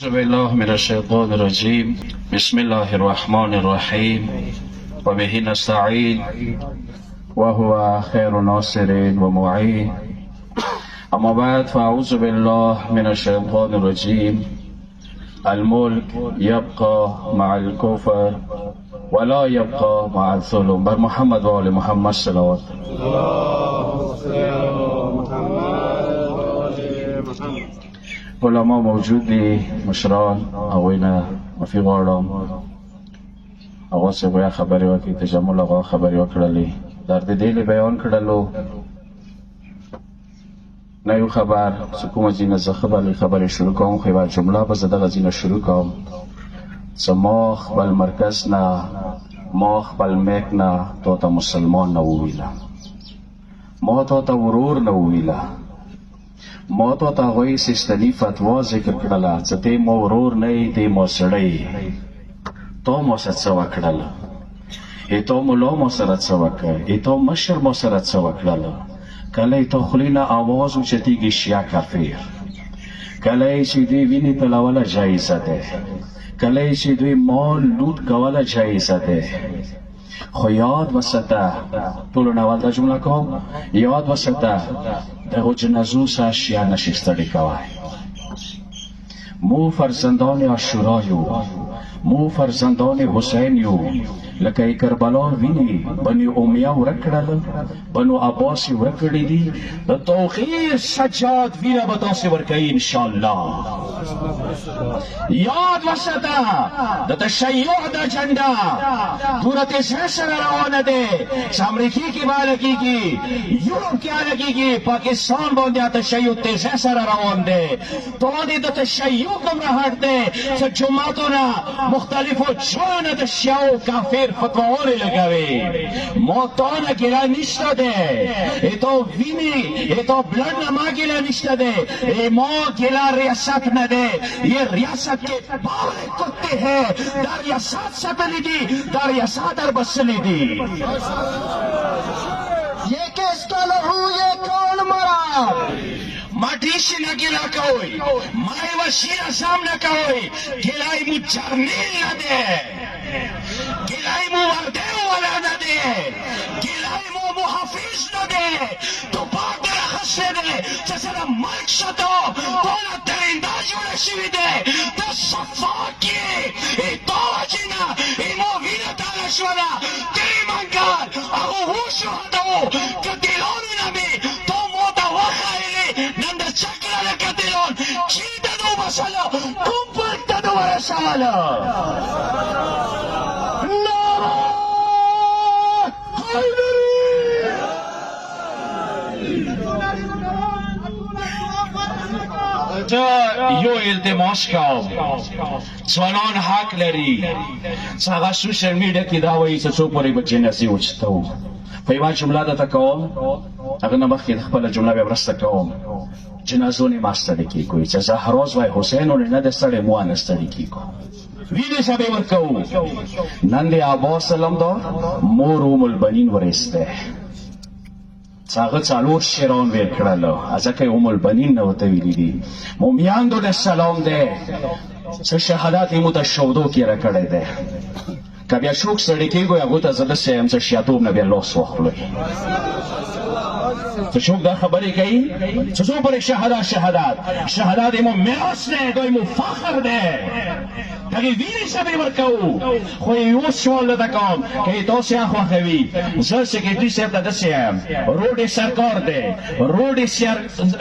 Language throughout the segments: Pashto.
أعوذ بالله من الشيطان الرجيم. بسم الله الرحمن الرحيم وبه نستعين وهو خير ناصر ومعين. أما بعد فأعوذ بالله من الشيطان الرجيم. الملك يبقى مع الكفر ولا يبقى مع الظلم. بر محمد وآل محمد صلوات. علما موجود دي مشران اوینا مفی غواړم هغه څه بیا خبرې وکړي تجمل هغه خبرې وکړلې در دې ډېرې بیان کړلو نه یو خبر څه کومه ځینه زه خبرې شروع کوم خو یوه جمله به زه دغه ځینه شروع کوم څه ما خپل مرکز نه ما خپل میک نه تا ته مسلمان نه وویله ما تا ته ورور نه وویله ما تا ته هغوی سیستني فتوا ذکر کړله څه تی ما ورور نه یې دی ما سړی تا ما سره څه وکړله ای تا ملا ما سره څه وکړه ای تا مشر ما سره څه وکړله کله یې تا خولې نه آواز اوچتېږي شیعه کافر کله یې چې دوی وینې تلوله جایزه ده کله یې چې دوی مال لوټ کوله جایزه ده خو یاد وساته ټولو نه اول دا جمله کوم یاد وساته دغو جنازو سه شیعه نشي ستړي کوی مو فرزندان عاشورا یو مو فرزندان حسین یو لکه یې کربلا ویني بني امیه ورک کړل بنو عباس یې ورک کړي دي د توقیر سجاد وینه به تاسې ورکوي انشاءالله یاد وساته د تشیع د اجنډا پوره تیزه سره روانه دی چې امریکې کې به لګېږي یورپ کې لګېږي پاکستان باندې تشیع تیزه سره روان دی باندې د تشیع ګمراهټ دی چې جوماتونه مختلفو ځایو نه د شیعو کافر فتواوانې لګوي ما تا نه ګیله نشته دی ای تا وینې ای تا بلډ نه ما ګیله نشته دی ای ما ګیله ریاست نه دی یہ ریاست کے باورے کتے ہیں در ریاست سپلی دی در ریاست در بسلی دی یہ کس کا لہو یہ کون مرا مٹیشی نہ گلا کوئی مائی وشیر ازام نہ کوئی گلائی مو جرمیل نہ دے گلائی مو وردے والا نہ دے گلائی مو محافظ نہ دے تو باق در خسے دے جیسے دا ملک شدو دولا درندہ جوڑا شوی دے دا صفا کی ای دوا جینا ای مووینا تالا شونا تیری منگار اگو ہو شہدو کدیلونو نمی تو موتا وخائلی نند چکر لکدیلون چیتا دو بسالو کمپلتا دو برسالو نارا حیدری یو التماس کوم ځوانان حق لري چې هغه سوشل میډیا کې دا وایي چې څوک پرې به جنازې وچتو په یوه جمله درته کوم هغه نه مخکې د خپله جمله بیا مرسته کوم جنازو نه ما ستړي کېږو چې زهراز وای حسین ونه نه د ستړی مو نه ستړي کېږو وینې سبې ورکوو نن د عباس سلم دا مور ام البنین ورسته هغه څلور شیران ویل کړل ځکه ام البنین نه ورته ویلي دي مومیاندو د سلام دی څه شهادت یې مو ته شودو کې راکړی دی که بیا څوک ستړي کېږو هغو ته زه داسې یم چې شیاتوب نه بیا لاس واخلئ چې څوک دا خبرې کوي چې څوک پرې شهادت یې مو میراث دی دوی مو فخر دی هغې وینې سبې ورکوو خو یو سوال درته کوم که یې تاسې خوښوي زه سکرټري صاحب ته داسې یم روډ یې سرکار دی روډ یې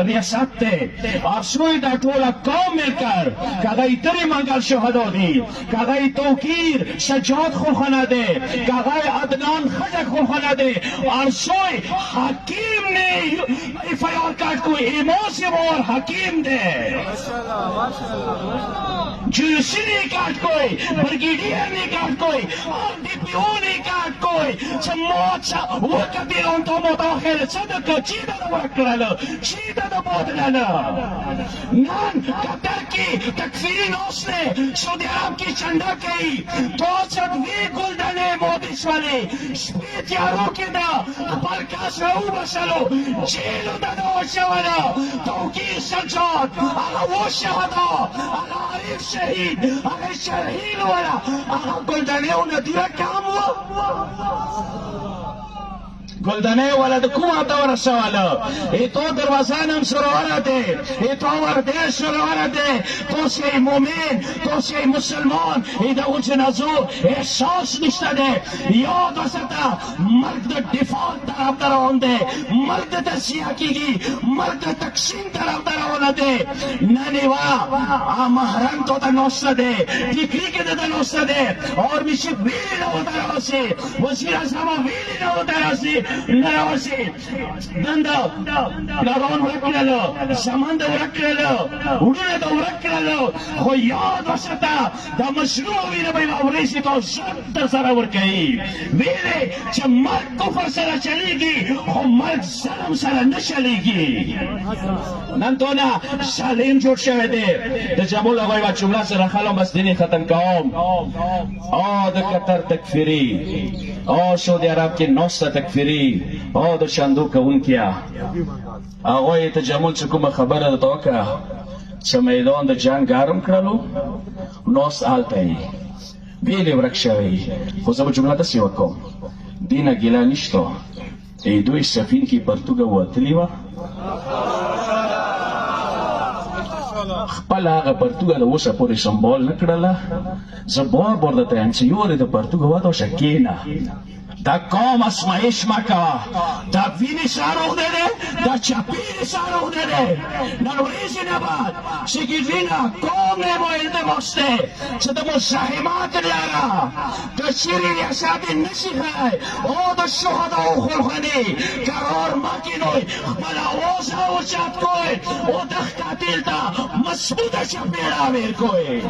ریاست دی افسوی دا ټوله قوم ملکر که هغه یې ترې منګل شهدا دي که هغه یې توقیر سجاد خوخانه دی که هغه یې عدنان خټک خوخانه دی ارسوی حکیم نے ایف آئی آر کاٹ کوئی ایمو سے اور حکیم دے جوسی نے کاٹ کوئی برگیڈیئر نے کاٹ کوئی آر ڈی پی او نے کاٹ کوئی موت سا وقت دیلون تو متاخر صدق چیدہ دا وکرلو چیدہ دا بودللو نان قطر کی تکفیری نوس نے سعودی عرب کی چنڈا کئی تو چد وی گلدنے مودش والے شپیت یارو کی دا برکاس رو بسلو جیلو دا شوالا توقیر سجاد اغا و شهدا اغا عریف شهید هغه شهید ولا هغه ګلدانې او ندیه کام و گلدنه والا د کومه ته ورسواله تو دروازه نم سرور ده تو ورده سرور ده تو سی مومن تو سی مسلمان دا اون جنازو احساس نشته ده یاد وسته مرگ د دفاع طرف در روان ده مرگ د تسیه کیږي مرگ د تقسیم طرف در روان ده ننیوا محرم تو ته نوسته ده ټیکری کې ده نوسته ده اور میشه ویلی نه وته راسي وزیر اعظم ویلی نه وته راسي نراوسی دنده ناروان ورکړلو سامان د ورکړلو وړونه د ورکړلو خو یاد وساته دا مشروع وینه به اورېږي ته ځان تر سره ورکوي ویلې چې مرګ کفر سره چلیږي خو مرګ ظلم سره نه چلیږي نن تو نه سالم جوړ شوی دی د جمهور هغه یوه جمله سره خلم بس دیني ختم کوم د قطر تکفیري سعودي عرب کې نوسته تکفیري د شاندو کوونکیا هغوی ته جمول چې کومه خبره درته وکړه چې میدان د جنګ ګرم کړلو نوس هلته یې بیلې ورک شوی خو زه به جمله داسې وکړم دې نه ګیله نشته دوی سفین کې پرتوګه وتلې وه خپل هغه پرتوګه د اوسه پورې سمبال نه کړله زه بار بار درته یم چې یورې د پرتوګه ودوشه کښېنه دا قوم اسمایش مکوه دا وینې ساروغ دی دا چپېرې ساروغ دی نن ورځې نه بعد چې ګیرینه قوم نمو التماس دی چې د مزاحمت لاره د چیرې ریاست نشیخی او د شهداو خلخنی قرار مکنوی خپل آواز اوچت کوی او دخت قتل تا مسعود چپېړه ویر کوی